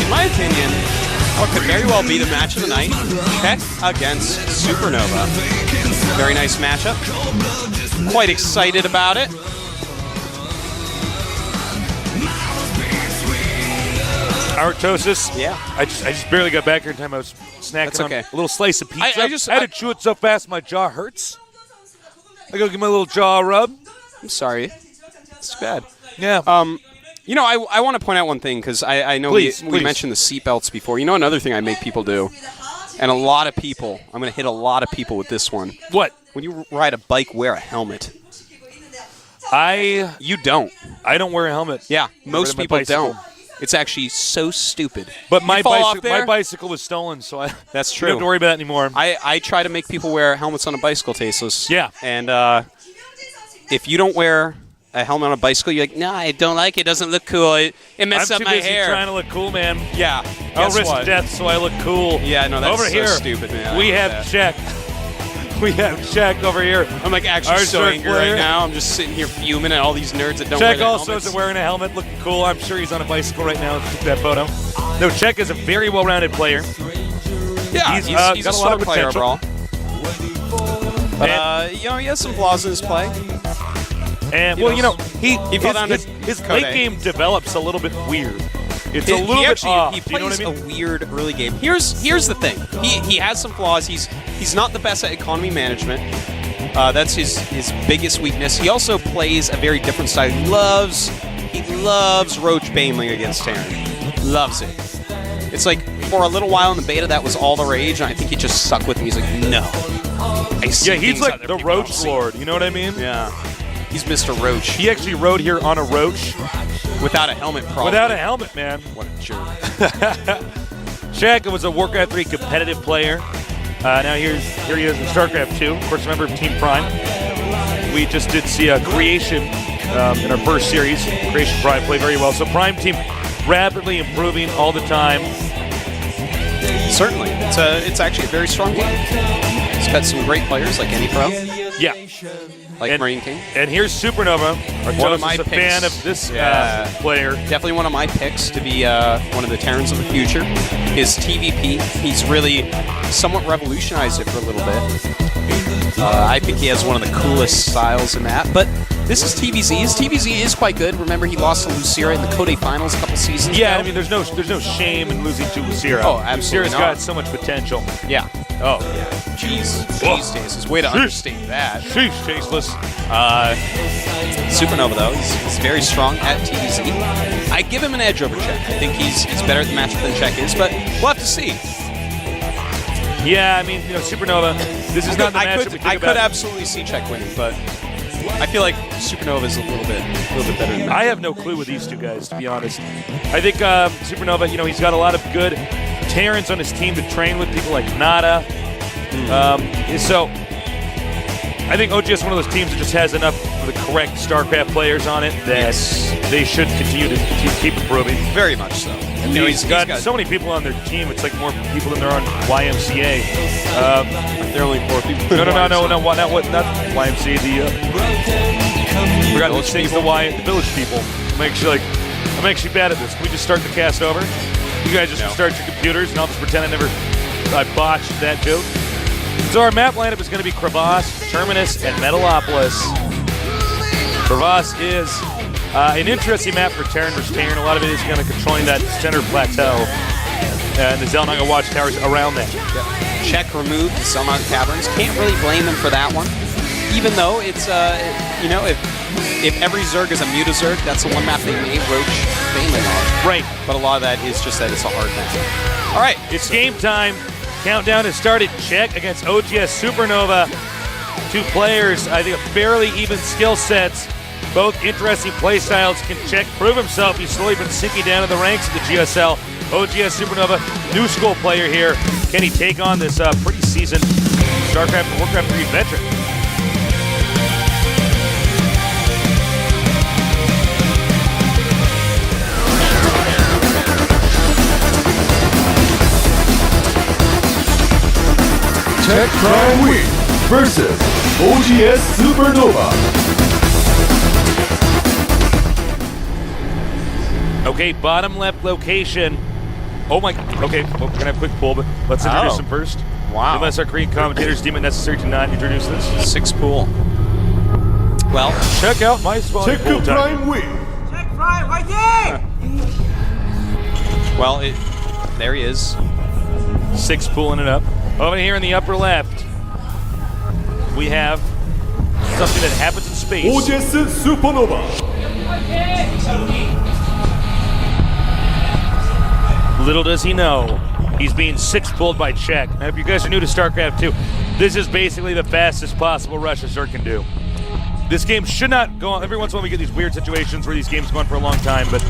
in my opinion, what could very well be the match of the night. Czech against SuperNova. Very nice matchup. Quite excited about it. Artosis. Yeah. I just barely got back here in time. I was snacking on a little slice of pizza. I had to chew it so fast my jaw hurts. I go give my little jaw a rub. I'm sorry. It's too bad. Yeah. You know, I want to point out one thing, because I know we mentioned the seatbelts before. You know another thing I make people do? And a lot of people, I'm going to hit a lot of people with this one. What? When you ride a bike, wear a helmet. You don't. I don't wear a helmet. Yeah, most people don't. It's actually so stupid. But my bicycle was stolen, so that's true. You don't have to worry about that anymore. I try to make people wear helmets on a bicycle, Tasteless. Yeah. And if you don't wear a helmet on a bicycle, you're like, no, I don't like it. It doesn't look cool. It messes up my hair. I'm too busy trying to look cool, man. Yeah. I'll risk death so I look cool. Yeah, no, that's over so here, stupid, man. We have Czech. We have Czech over here. I'm like actually so angry right now. I'm just sitting here fuming at all these nerds that don't wear Czech their also helmets. isn't wearing a helmet, looking cool. I'm sure he's on a bicycle right now. Let's take that photo. No, Czech is a very well-rounded player. Yeah, he's got a a lot of player, potential. But, you know, he has some flaws in his play. And, his late game develops a little bit weird. It's a little bit off. He plays you know what I mean? a weird early game. Here's the thing. He has some flaws. He's not the best at economy management. That's his biggest weakness. He also plays a very different style. He loves Roach Baneling against Terran. Loves it. It's like, for a little while in the beta, that was all the rage, and I think he just stuck with me. He's like, no. He's like the Roach Lord. You know what I mean? Yeah. He's Mr. Roach. He actually rode here on a Roach. Without a helmet, probably. Without a helmet, man. What a jerk. Czech was a Warcraft 3 competitive player. Now here he is in Starcraft 2. Of course, a member of Team Prime. We just did see a Creation in our first series. Creation Prime played very well. So Prime Team rapidly improving all the time. Certainly. It's actually a very strong game. It's got some great players like any pro. Yeah. Like Marine King. And here's SuperNova. One of my a picks. Fan of this player. Definitely one of my picks to be one of the Terrans of the future is TVP. He's really somewhat revolutionized it for a little bit. I think he has one of the coolest styles in that. But this is TVZ. His TVZ is quite good. Remember, he lost to Lucira in the Code Finals a couple seasons ago. I mean, there's no shame in losing to Lucira. Oh, absolutely. Lucira's got so much potential. Yeah. Oh, yeah. Jeez, Tasteless. Way to understate that. Sheesh, Tasteless. SuperNova, though, he's very strong at TVZ. I give him an edge over Czech. I think he's better at the matchup than Czech is, but we'll have to see. Yeah, I mean, SuperNova, this is not the matchup we think I could absolutely see Czech winning, but I feel like SuperNova is a little bit better than that. I have no clue with these two guys, to be honest. I think SuperNova, he's got a lot of good Terrans on his team to train with, people like Nada. So I think OGS is one of those teams that just has enough of the correct StarCraft players on it that they should continue to keep improving. Very much so. He's got so many people on their team. It's like more people than there are on YMCA. There are only 4 people. No, not YMCA. The forgot to change the Village People. I'm actually bad at this. Can we just start the cast over? You guys just start your computers, and I'll just pretend I botched that joke. So our map lineup is going to be Crevasse, Terminus, and Metalopolis. Crevasse is an interesting map for Terran versus Terran. A lot of it is going to controlling that center plateau and the Zelnaga watchtowers around that. Yeah. Czech removed the Zelnaga Caverns. Can't really blame them for that one. Even though it's, if every Zerg is a Muta-Zerg, that's the one map they made Roach Baneling on. Right. But a lot of that is just that it's a hard map. All right. It's game time. Countdown has started. Czech against OGS SuperNova. Two players, I think, fairly even skill sets. Both interesting play styles. Can Czech prove himself? He's slowly been sinking down in the ranks of the GSL. OGS SuperNova, new school player here. Can he take on this pretty seasoned StarCraft and Warcraft 3 veteran? Czech Prime Week versus OGS SuperNova. Okay, bottom left location. Oh my. Okay, well, we're gonna have a quick poll, but let's introduce him first. Wow. Unless our Korean commentators deem it necessary to not introduce this. 6 pool. Well, check out my spot. Check Prime win. Check Prime, fighting! Well, there he is. 6 pulling it up. Over here in the upper left, we have something that happens in space. OGS SuperNova. Little does he know, he's being 6 pulled by Czech. Now, if you guys are new to Starcraft 2, this is basically the fastest possible rush a Zerg can do. This game should not go on. Every once in a while we get these weird situations where these games go on for a long time, but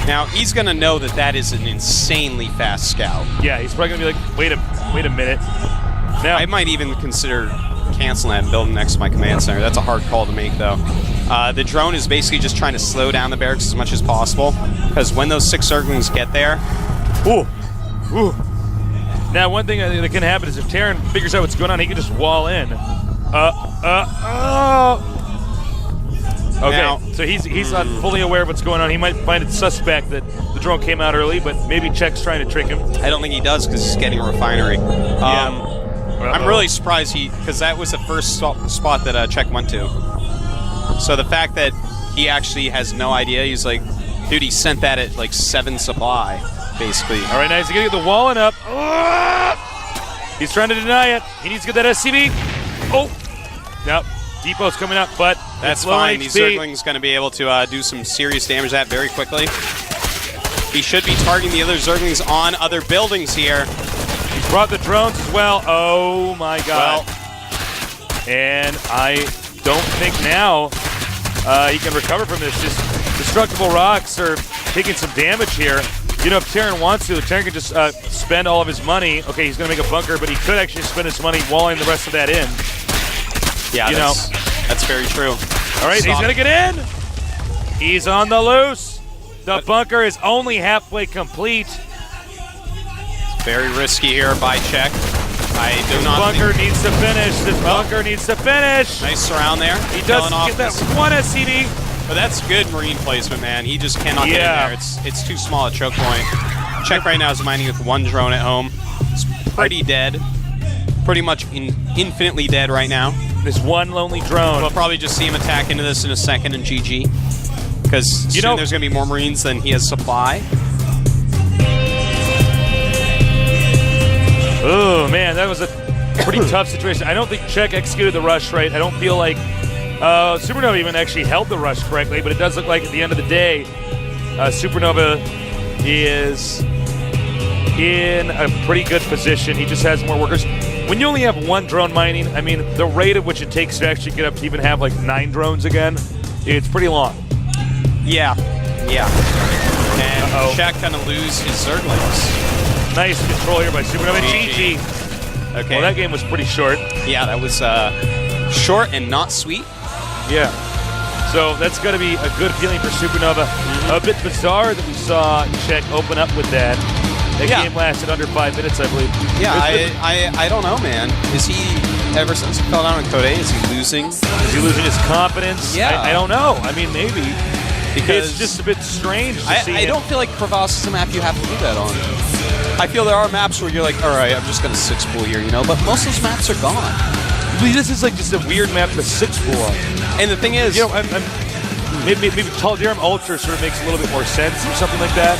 now he's going to know that is an insanely fast scout. yeah, he's probably going to be like, wait a minute. Now, I might even consider canceling that and building next to my command center. That's a hard call to make, though. The drone is basically just trying to slow down the barracks as much as possible, because when those 6 Zerglings get there... Ooh. Now, one thing that can happen is if Terran figures out what's going on, he can just wall in. Okay, Now, so he's not fully aware of what's going on. He might find it suspect that the drone came out early, but maybe Czech's trying to trick him. I don't think he does because he's getting a refinery. I'm really surprised because that was the first spot that Czech went to. So the fact that he actually has no idea, he's like, dude, he sent that at like 7 supply, basically. All right, nice. He's going to get the walling up. He's trying to deny it. He needs to get that SCV. Oh, nope. Depot's coming up, but that's fine. These Zergling's going to be able to do some serious damage to that very quickly. He should be targeting the other Zerglings on other buildings here. He's brought the drones as well. Oh my god. Well, and I don't think now he can recover from this. Just destructible rocks are taking some damage here. You know, if Terran wants to, Terran can just spend all of his money. Okay, he's going to make a bunker, but he could actually spend his money walling the rest of that in. Yeah, that's very true. All right, he's going to get in. He's on the loose. The bunker is only halfway complete. Very risky here by Czech. I do not bunker needs to finish. This bunker needs to finish. Nice surround there. He does get that one SCD. But that's good marine placement, man. He just cannot get in there. It's too small a choke point. Czech right now is mining with 1 drone at home. It's pretty dead. Pretty much infinitely dead right now. This one lonely drone. We'll probably just see him attack into this in a second and GG. Because soon there's going to be more marines than he has supply. Oh, man, that was a pretty tough situation. I don't think Czech executed the rush right. I don't feel like SuperNova even actually held the rush correctly, but it does look like at the end of the day, SuperNova is in a pretty good position. He just has more workers. When you only have 1 drone mining, I mean, the rate at which it takes to actually get up to even have like 9 drones again, it's pretty long. Yeah. And Czech going to lose his Zerglings. Nice control here by SuperNova. GG. Okay. Well, that game was pretty short. Yeah, that was short and not sweet. Yeah. So that's going to be a good feeling for SuperNova. A bit bizarre that we saw Czech open up with that. That game lasted under 5 minutes, I believe. Yeah, I don't know, man. Is he, ever since he fell down in Code A, is he losing? Is he losing his confidence? Yeah. I don't know. I mean, maybe. Because it's just a bit strange to see I don't feel like Crevasse is a map you have to do that on. I feel there are maps where you're like, all right, I'm just going to 6 pool here, you know? But most of those maps are gone. This is like just a weird map to 6 pool on. And the thing is, you know, maybe Tal'Darim Ultra sort of makes a little bit more sense or something like that.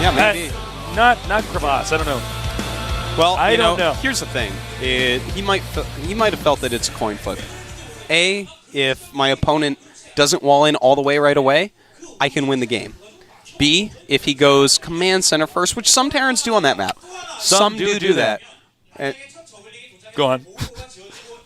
Yeah, maybe. Not Crevasse. I don't know. Well, I don't know. Here's the thing: he might have felt that it's a coin flip. A, if my opponent doesn't wall in all the way right away, I can win the game. B, if he goes command center first, which some Terrans do on that map. Some do that. Go on.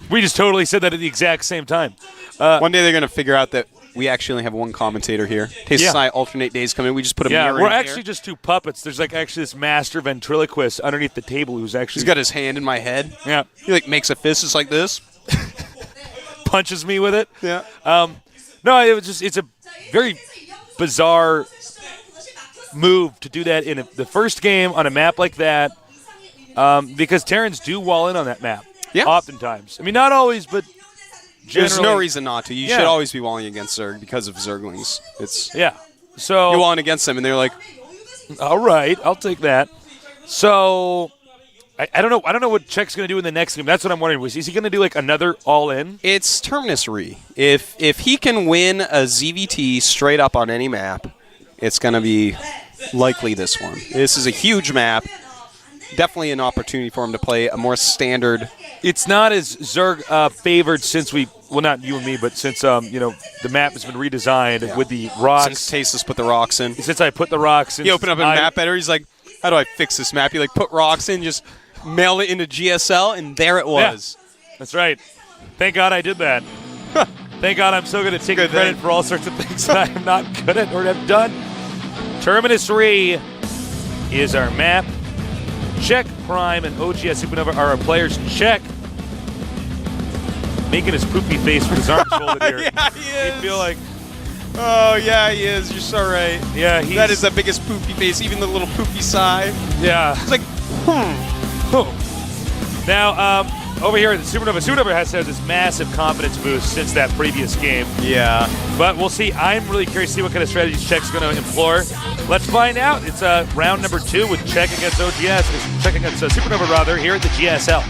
We just totally said that at the exact same time. One day they're going to figure out that we actually only have 1 commentator here. Taste alternate days come in. We just put a mirror in we're here. actually just 2 puppets. There's like actually this master ventriloquist underneath the table who's actually... He's got his hand in my head. Yeah. He like makes a fist just like this. Punches me with it. Yeah. No, it's a very bizarre move to do that in the first game on a map like that, because Terrans do wall in on that map. Yeah. Oftentimes. I mean, not always, but generally. There's no reason not to. You should always be walling against Zerg because of Zerglings. So you're walling against them, and they're like, All right, I'll take that. So I don't know. I don't know what Czech's going to do in the next game. That's what I'm wondering. Is he going to do like another all-in? It's Terminus Re. If he can win a ZVT straight up on any map, it's going to be likely this one. This is a huge map. Definitely an opportunity for him to play a more standard. It's not as Zerg favored since not you and me, but since the map has been redesigned with the rocks. Since Tasteless put the rocks in. Since I put the rocks in. He opened up a map editor. He's like, how do I fix this map? He like put rocks in, just mail it into GSL, and there it was. Yeah, that's right. Thank God I did that. Thank God I'm so good at taking credit for all sorts of things that I'm not good at or have done. Terminus Re is our map. Czech Prime and OGS SuperNova are our players. Czech making his poopy face with his arms folded here. Yeah, he is. You feel like... Oh, yeah, he is. You're so right. Yeah, that is the biggest poopy face, even the little poopy sigh. Yeah. It's like, Now, over here at the SuperNova has had this massive confidence boost since that previous game. Yeah. But we'll see. I'm really curious to see what kind of strategies Czech's going to employ. Let's find out. It's round number 2 with Czech against OGS. Czech against SuperNova, rather, here at the GSL.